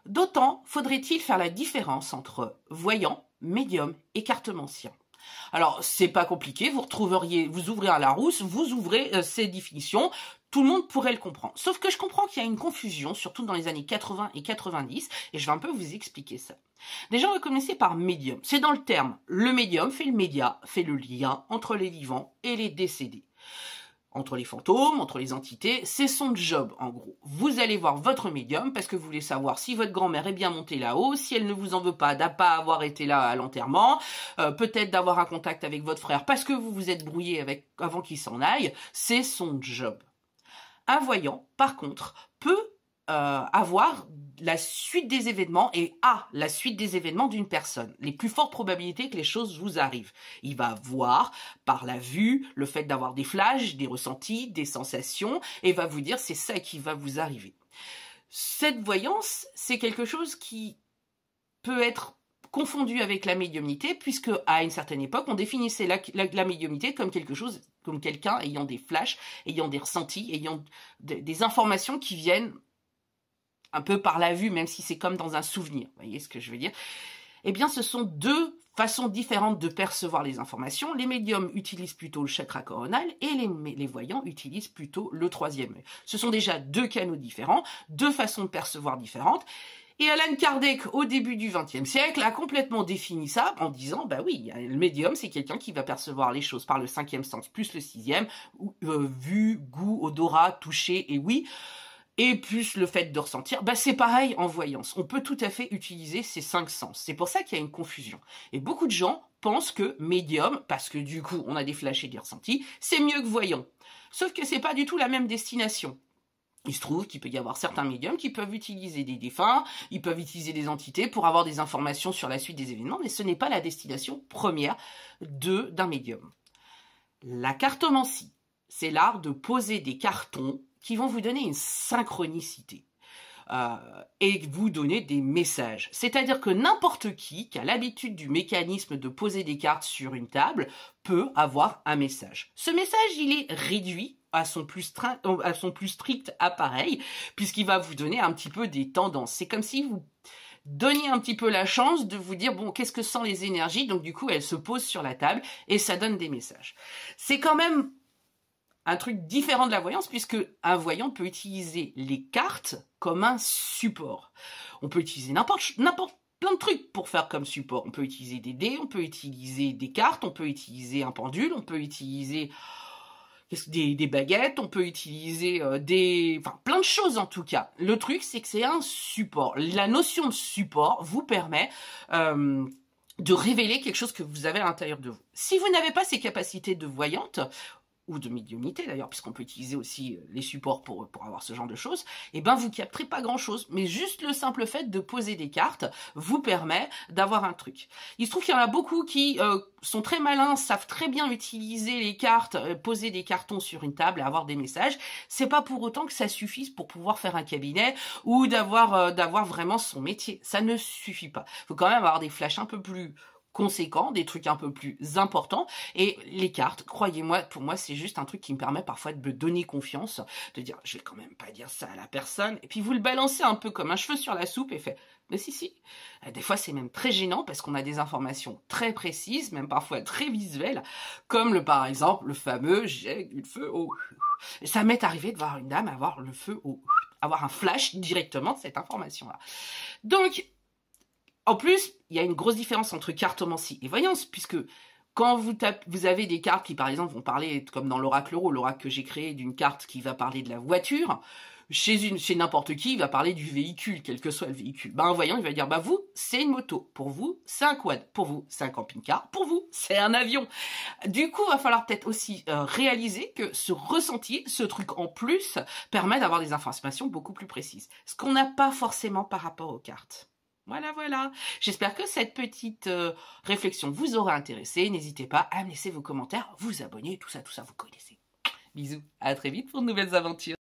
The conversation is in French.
D'autant faudrait-il faire la différence entre voyant, médium et cartomancien. Alors, c'est pas compliqué, vous ouvrez un Larousse, vous ouvrez ces définitions, tout le monde pourrait le comprendre. Sauf que je comprends qu'il y a une confusion, surtout dans les années 80 et 90, et je vais un peu vous expliquer ça. Déjà, on va commencer par médium. C'est dans le terme. Le médium fait le média, fait le lien entre les vivants et les décédés. Entre les fantômes, entre les entités, c'est son job en gros. Vous allez voir votre médium parce que vous voulez savoir si votre grand-mère est bien montée là-haut, si elle ne vous en veut pas de pas avoir été là à l'enterrement, peut-être d'avoir un contact avec votre frère parce que vous vous êtes brouillé avant qu'il s'en aille, c'est son job. Un voyant, par contre, peut avoir la suite des événements et la suite des événements d'une personne. Les plus fortes probabilités que les choses vous arrivent. Il va voir par la vue, le fait d'avoir des flashs, des ressentis, des sensations, et va vous dire c'est ça qui va vous arriver. Cette voyance, c'est quelque chose qui peut être confondu avec la médiumnité, puisque à une certaine époque, on définissait la médiumnité comme quelque chose, comme quelqu'un ayant des flashs, ayant des ressentis, ayant des informations qui viennent un peu par la vue, même si c'est comme dans un souvenir. Vous voyez ce que je veux dire? Eh bien, ce sont deux façons différentes de percevoir les informations. Les médiums utilisent plutôt le chakra coronal et les voyants utilisent plutôt le troisième œil. Ce sont déjà deux canaux différents, deux façons de percevoir différentes. Et Allan Kardec, au début du XXe siècle, a complètement défini ça en disant, bah oui, le médium, c'est quelqu'un qui va percevoir les choses par le cinquième sens, plus le sixième, vue, goût, odorat, toucher et oui. Et plus le fait de ressentir, bah c'est pareil en voyance. On peut tout à fait utiliser ces cinq sens. C'est pour ça qu'il y a une confusion. Et beaucoup de gens pensent que médium, parce que du coup on a des flashs et des ressentis, c'est mieux que voyant. Sauf que c'est pas du tout la même destination. Il se trouve qu'il peut y avoir certains médiums qui peuvent utiliser des défunts, ils peuvent utiliser des entités pour avoir des informations sur la suite des événements, mais ce n'est pas la destination première d'un médium. La cartomancie, c'est l'art de poser des cartons qui vont vous donner une synchronicité et vous donner des messages. C'est-à-dire que n'importe qui a l'habitude du mécanisme de poser des cartes sur une table peut avoir un message. Ce message, il est réduit à son plus strict appareil, puisqu'il va vous donner un petit peu des tendances. C'est comme si vous donniez un petit peu la chance de vous dire, bon, qu'est-ce que sont les énergies? Donc du coup, elles se posent sur la table et ça donne des messages. C'est quand même un truc différent de la voyance, puisque un voyant peut utiliser les cartes comme un support. On peut utiliser n'importe plein de trucs pour faire comme support. On peut utiliser des dés, on peut utiliser des cartes, on peut utiliser un pendule, on peut utiliser des baguettes, on peut utiliser plein de choses en tout cas. Le truc, c'est que c'est un support. La notion de support vous permet de révéler quelque chose que vous avez à l'intérieur de vous. Si vous n'avez pas ces capacités de voyante, ou de médiumnité d'ailleurs, puisqu'on peut utiliser aussi les supports pour avoir ce genre de choses, et ben vous capterez pas grand chose, mais juste le simple fait de poser des cartes vous permet d'avoir un truc. Il se trouve qu'il y en a beaucoup qui sont très malins, savent très bien utiliser les cartes, poser des cartons sur une table et avoir des messages. C'est pas pour autant que ça suffise pour pouvoir faire un cabinet ou d'avoir vraiment son métier. Ça ne suffit pas. Il faut quand même avoir des flashs un peu plus conséquents, des trucs un peu plus importants, et les cartes, croyez-moi, pour moi c'est juste un truc qui me permet parfois de me donner confiance, de dire je vais quand même pas dire ça à la personne, et puis vous le balancez un peu comme un cheveu sur la soupe et fait mais si. Des fois c'est même très gênant parce qu'on a des informations très précises, même parfois très visuelles, comme par exemple le fameux j'ai eu le feu au... Ça m'est arrivé de voir une dame avoir le feu au... avoir un flash directement de cette information-là. Donc en plus, il y a une grosse différence entre cartomancie et voyance, puisque quand vous avez des cartes qui, par exemple, vont parler, comme dans l'oracle euro, l'oracle que j'ai créé d'une carte qui va parler de la voiture, chez n'importe qui, il va parler du véhicule, quel que soit le véhicule. Ben, un voyant, il va dire, bah vous, c'est une moto. Pour vous, c'est un quad. Pour vous, c'est un camping-car. Pour vous, c'est un avion. Du coup, il va falloir peut-être aussi réaliser que ce ressenti, ce truc en plus, permet d'avoir des informations beaucoup plus précises. Ce qu'on n'a pas forcément par rapport aux cartes. Voilà. J'espère que cette petite réflexion vous aura intéressé. N'hésitez pas à me laisser vos commentaires, vous abonner, tout ça, vous connaissez. Bisous, à très vite pour de nouvelles aventures.